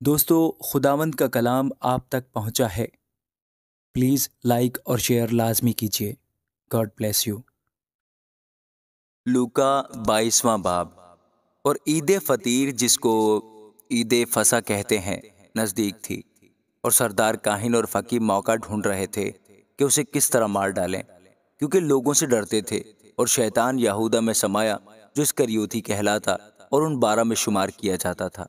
دوستو، خداوند کا کلام آپ تک پہنچا ہے۔ پلیز لائک اور شیئر لازمی کیجیے۔ God bless you. لوکا 22واں باب۔ اور عید فطیر، جس کو عید فصح کہتے ہیں، نزدیک تھی، اور سردار کاہن اور فقیہ موقع ڈھونڈ رہے تھے کہ اسے کس طرح مار ڈالیں، کیونکہ لوگوں سے ڈرتے تھے۔ اور شیطان یہودا میں سمایا، جو اسکریوتی کہلاتا اور ان 12 میں شمار کیا جاتا تھا۔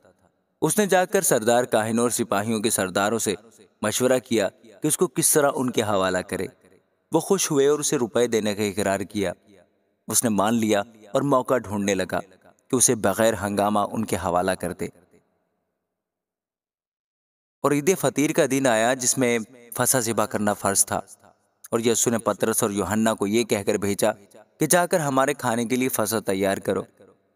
اس نے جا کر سردار کاہنوں اور سپاہیوں کے سرداروں سے مشورہ کیا کہ اس کو کس طرح ان کے حوالہ کرے۔ وہ خوش ہوئے اور اسے روپے دینے کا اقرار کیا۔ اس نے مان لیا اور موقع ڈھونڈنے لگا کہ اسے بغیر ہنگامہ ان کے حوالہ کر دے۔ اور عید فطیر کا دن آیا، جس میں فصح ذبح کرنا فرض تھا، اور یسوع نے پطرس اور یوحنا کو یہ کہہ کر بھیجا کہ جا کر ہمارے کھانے کے لیے فصح تیار کرو۔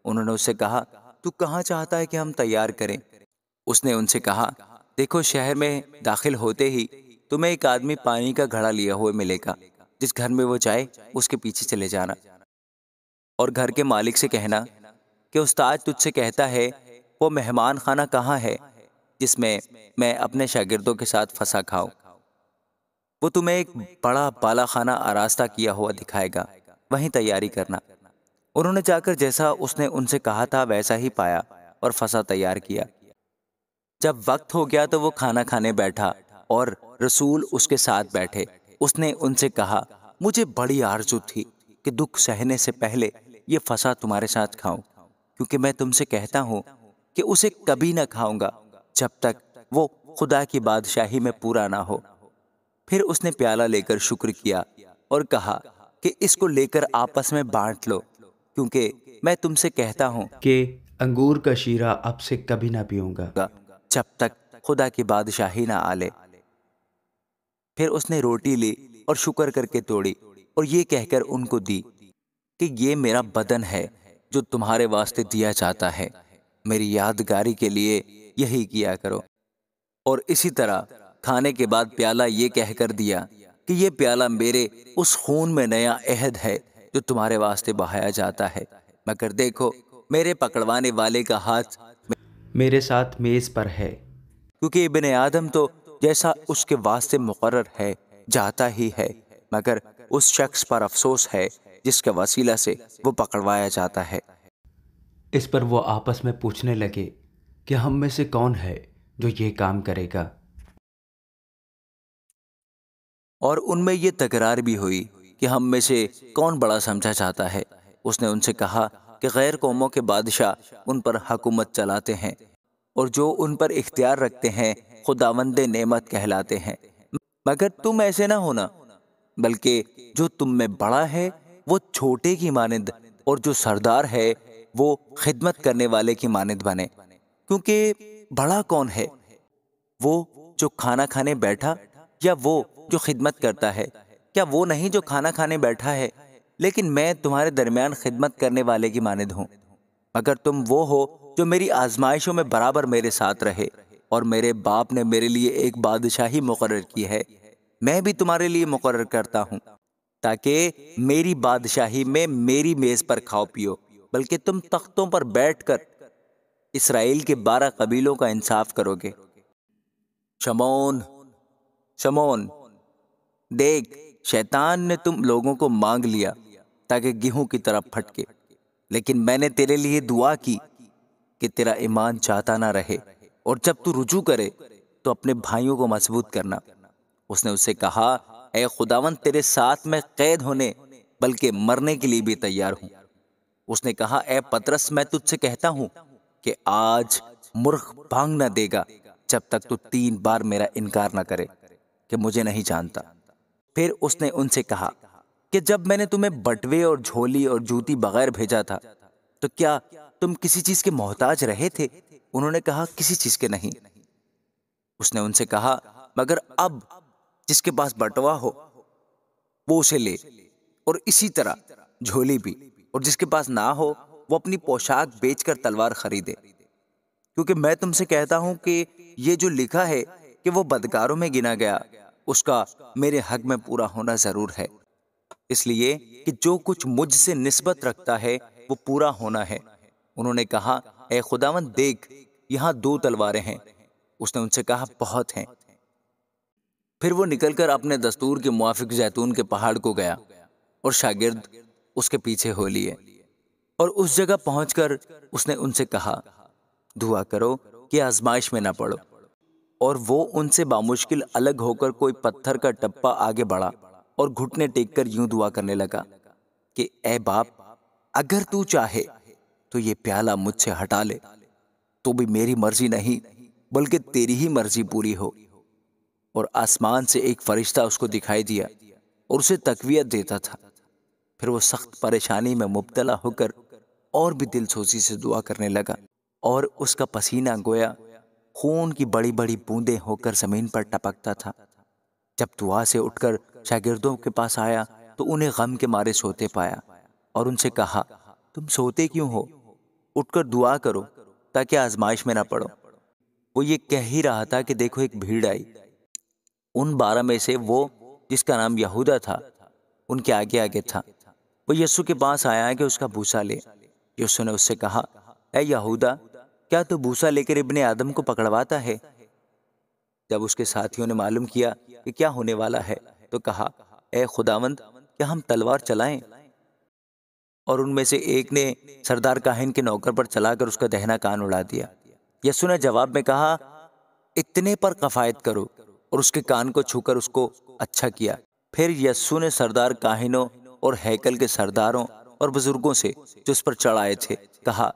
انہوں نے اس سے کہا، تو کہاں چاہتا ہے کہ ہم تیار کریں؟ اس نے ان سے کہا، دیکھو، شہر میں داخل ہوتے ہی تمہیں ایک آدمی پانی کا گھڑا لیا ہوئے ملے گا۔ جس گھر میں وہ جائے، اس کے پیچھے چلے جانا، اور گھر کے مالک سے کہنا کہ استاد تجھ سے کہتا ہے، وہ مہمان خانہ کہاں ہے جس میں میں اپنے شاگردوں کے ساتھ فصح کھاؤں؟ وہ تمہیں ایک بڑا بالا خانہ آراستہ کیا ہوا دکھائے گا، وہیں تیاری کرنا۔ انہوں نے جا کر جیسا اس نے ان سے کہا تھا ویسا ہی پایا اور فصح تیار کیا۔ جب وقت ہو گیا تو وہ کھانا کھانے بیٹھا، اور رسول اس کے ساتھ بیٹھے۔ اس نے ان سے کہا، مجھے بڑی آرزو تھی کہ دکھ سہنے سے پہلے یہ فصح تمہارے ساتھ کھاؤں، کیونکہ میں تم سے کہتا ہوں کہ اسے کبھی نہ کھاؤں گا جب تک وہ خدا کی بادشاہی میں پورا نہ ہو۔ پھر اس نے پیالہ لے کر شکر کیا اور کہا کہ اس کو لے کر آپس میں بانٹ لو، کیونکہ میں تم سے کہتا ہوں کہ انگور کا شیرہ اب سے کبھی نہ پیوں گا جب تک خدا کی بادشاہی نہ آلے۔ پھر اس نے روٹی لی اور شکر کر کے توڑی، اور یہ کہہ کر ان کو دی کہ یہ میرا بدن ہے جو تمہارے واسطے دیا جاتا ہے، میری یادگاری کے لیے یہی کیا کرو۔ اور اسی طرح کھانے کے بعد پیالہ یہ کہہ کر دیا کہ یہ پیالہ میرے اس خون میں نیا عہد ہے جو تمہارے واسطے بہایا جاتا ہے، مگر دیکھو، میرے پکڑوانے والے کا ہاتھ میرے ساتھ میز پر ہے۔ کیونکہ ابن آدم تو جیسا اس کے واسطے مقرر ہے جاتا ہی ہے، مگر اس شخص پر افسوس ہے جس کے وسیلہ سے وہ پکڑوایا جاتا ہے۔ اس پر وہ آپس میں پوچھنے لگے کہ ہم میں سے کون ہے جو یہ کام کرے گا؟ اور ان میں یہ تکرار بھی ہوئی کہ ہم میں سے کون بڑا سمجھا جاتا ہے۔ اس نے ان سے کہا کہ غیر قوموں کے بادشاہ ان پر حکومت چلاتے ہیں، اور جو ان پر اختیار رکھتے ہیں خداوند نعمت کہلاتے ہیں، مگر تم ایسے نہ ہونا، بلکہ جو تم میں بڑا ہے وہ چھوٹے کی مانند، اور جو سردار ہے وہ خدمت کرنے والے کی مانند بنے۔ کیونکہ بڑا کون ہے، وہ جو کھانا کھانے بیٹھا یا وہ جو خدمت کرتا ہے؟ کیا وہ نہیں جو کھانا کھانے بیٹھا ہے؟ لیکن میں تمہارے درمیان خدمت کرنے والے کی مانند ہوں۔ مگر تم وہ ہو جو میری آزمائشوں میں برابر میرے ساتھ رہے، اور میرے باپ نے میرے لیے ایک بادشاہی مقرر کی ہے، میں بھی تمہارے لیے مقرر کرتا ہوں، تاکہ میری بادشاہی میں میری میز پر کھاؤ پیو، بلکہ تم تختوں پر بیٹھ کر اسرائیل کے 12 قبیلوں کا انصاف کرو گے۔ شمعون، شمعون، دیکھ، شیطان نے تم لوگوں کو مانگ لیا تاکہ گیہوں کی طرح پھٹکے، لیکن میں نے تیرے لیے دعا کی کہ تیرا ایمان جاتا نہ رہے، اور جب تو رجوع کرے تو اپنے بھائیوں کو مضبوط کرنا۔ اس نے اس سے کہا، اے خداوند، تیرے ساتھ میں قید ہونے بلکہ مرنے کے لیے بھی تیار ہوں۔ اس نے کہا، اے پطرس، میں تجھ سے کہتا ہوں کہ آج مرغ بانگ نہ دے گا جب تک تو 3 بار میرا انکار نہ کرے کہ مجھے نہیں جانتا۔ پھر اس نے ان سے کہا کہ جب میں نے تمہیں بٹوے اور جھولی اور جوتی بغیر بھیجا تھا تو کیا تم کسی چیز کے محتاج رہے تھے؟ انہوں نے کہا، کسی چیز کے نہیں۔ اس نے ان سے کہا، مگر اب جس کے پاس بٹوا ہو وہ اسے لے، اور اسی طرح جھولی بھی، اور جس کے پاس نہ ہو وہ اپنی پوشاک بیچ کر تلوار خریدے، کیونکہ میں تم سے کہتا ہوں کہ یہ جو لکھا ہے کہ وہ بدکاروں میں گنا گیا، اس کا میرے حق میں پورا ہونا ضرور ہے۔ اس لیے کہ جو کچھ مجھ سے نسبت رکھتا ہے وہ پورا ہونا ہے۔ انہوں نے کہا، اے خداوند، دیکھ، یہاں 2 تلواریں ہیں، اس نے ان سے کہا بہت ہیں۔ پھر وہ نکل کر اپنے دستور کے موافق زیتون کے پہاڑ کو گیا اور شاگرد اس کے پیچھے ہو لیے، اور اس جگہ پہنچ کر اس نے ان سے کہا دعا کرو کہ آزمائش میں نہ پڑو، اور وہ ان سے بامشکل الگ ہو کر کوئی پتھر کا ٹپا آگے بڑھا اور گھٹنے ٹیک کر یوں دعا کرنے لگا کہ اے باپ، اگر تو چاہے تو یہ پیالہ مجھ سے ہٹا لے، تو بھی میری مرضی نہیں بلکہ تیری ہی مرضی پوری ہو۔ اور آسمان سے ایک فرشتہ اس کو دکھائی دیا اور اسے تقویت دیتا تھا۔ پھر وہ سخت پریشانی میں مبتلا ہو کر اور بھی دل سوزی سے دعا کرنے لگا، اور اس کا پسینہ گویا خون کی بڑی بڑی بوندیں ہو کر زمین پر ٹپکتا تھا۔ جب دعا سے اٹھ کر شاگردوں کے پاس آیا تو انہیں غم کے مارے سوتے پایا، اور ان سے کہا تم سوتے کیوں ہو؟ اٹھ کر دعا کرو تاکہ آزمائش میں نہ پڑو۔ وہ یہ کہہ ہی رہا تھا کہ دیکھو ایک بھیڑ آئی۔ ان 12 میں سے وہ جس کا نام یہودا تھا ان کے آگے آگے تھا۔ وہ یسوع کے پاس آیا کہ اس کا بوسہ لے۔ یسوع نے اس سے کہا اے یہودا، کیا تو بوسہ لے کر ابن آدم کو پکڑواتا ہے؟ جب اس کے ساتھیوں نے معلوم کیا کہ کیا ہونے والا ہے تو کہا اے خداوند، کیا ہم تلوار چلائیں؟ اور ان میں سے ایک نے سردار کاہن کے نوکر پر چلا کر اس کا دہنا کان اڑا دیا۔ یسوع نے جواب میں کہا اتنے پر کفایت کرو، اور اس کے کان کو چھو کر اس کو اچھا کیا۔ پھر یسوع نے سردار کاہنوں اور ہیکل کے سرداروں اور بزرگوں سے جو اس پر چڑھ آئے تھے کہا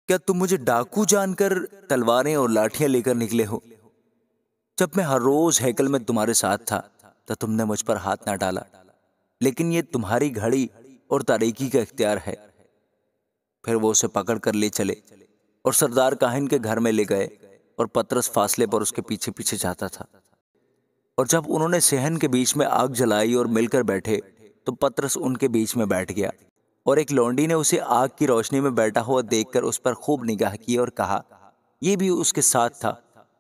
کیا تم مجھے ڈاکو جان کر تلواریں اور لاٹھیاں لے کر نکلے ہو؟ جب میں ہر روز ہیکل میں تمہارے ساتھ تھا تو تم نے مجھ پر ہاتھ نہ ڈالا، لیکن یہ تمہاری گھڑی اور تاریکی کا اختیار ہے۔ پھر وہ اسے پکڑ کر لے چلے اور سردار کاہن کے گھر میں لے گئے، اور پترس فاصلے پر اس کے پیچھے پیچھے جاتا تھا۔ اور جب انہوں نے صحن کے بیچ میں آگ جلائی اور مل کر بیٹھے تو پترس ان کے بیچ میں بیٹھ گیا، اور ایک لونڈی نے اسے آگ کی روشنی میں بیٹھا ہوا دیکھ کر اس پر خوب نگاہ کی اور کہا یہ بھی اس کے ساتھ تھا،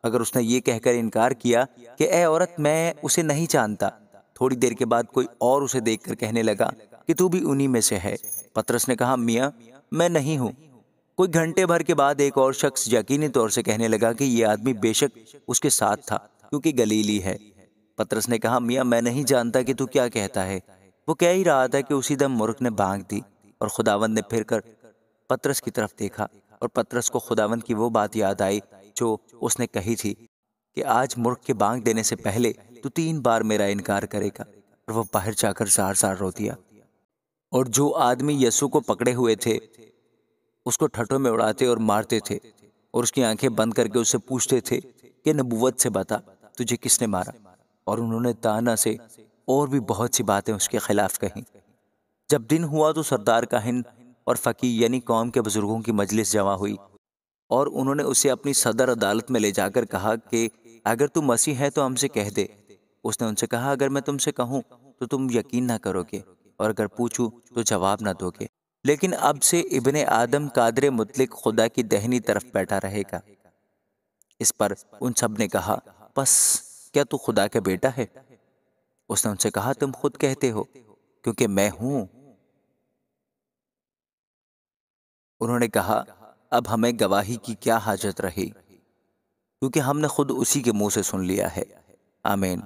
مگر اس نے یہ کہہ کر انکار کیا کہ اے عورت، میں اسے نہیں جانتا۔ تھوڑی دیر کے بعد کوئی اور اسے دیکھ کر کہنے لگا کہ تو بھی انہی میں سے ہے۔ پترس نے کہا میاں، میں نہیں ہوں۔ کوئی گھنٹے بھر کے بعد ایک اور شخص یقینی طور سے کہنے لگا کہ یہ آدمی بے شک اس کے ساتھ تھا، کیونکہ گلیلی ہے۔ پترس نے کہا میاں، میں نہیں جانتا کہ تو کیا کہتا ہے۔ وہ کہہ ہی رہا تھا کہ اسی دم مرغ نے بانگ دی، اور خداوند نے پھر کر پترس کی طرف دیکھا، اور پترس کو خداوند کی وہ بات یاد آئی جو اس نے کہی تھی کہ آج مرغ کے بانگ دینے سے پہلے تو 3 بار میرا انکار کرے گا، اور وہ باہر جا کر زار زار رو دیا۔ اور جو آدمی یسوع کو پکڑے ہوئے تھے اس کو ٹھٹوں میں اڑاتے اور مارتے تھے، اور اس کی آنکھیں بند کر کے اس سے پوچھتے تھے کہ نبوت سے بتا تجھے کس نے مارا، اور انہوں نے تانا سے اور بھی بہت سی باتیں اس کے خلاف کہیں۔ جب دن ہوا تو سردار کاہن اور فقیہ یعنی قوم کے بزرگوں کی مجلس جمع ہوئی، اور انہوں نے اسے اپنی صدر عدالت میں لے جا کر کہا کہ اگر تو مسیح ہے تو ہم سے کہہ دے۔ اس نے ان سے کہا اگر میں تم سے کہوں تو تم یقین نہ کرو گے، اور اگر پوچھوں تو جواب نہ دو گے، لیکن اب سے ابن آدم قادر مطلق خدا کی دہنی طرف بیٹھا رہے گا۔ اس پر ان سب نے کہا پس کیا تو خدا کا بیٹا ہے؟ اس نے ان سے کہا تم خود کہتے ہو، کیونکہ میں ہوں۔ انہوں نے کہا اب ہمیں گواہی کی کیا حاجت رہی، کیونکہ ہم نے خود اسی کے منہ سے سن لیا ہے۔ آمین۔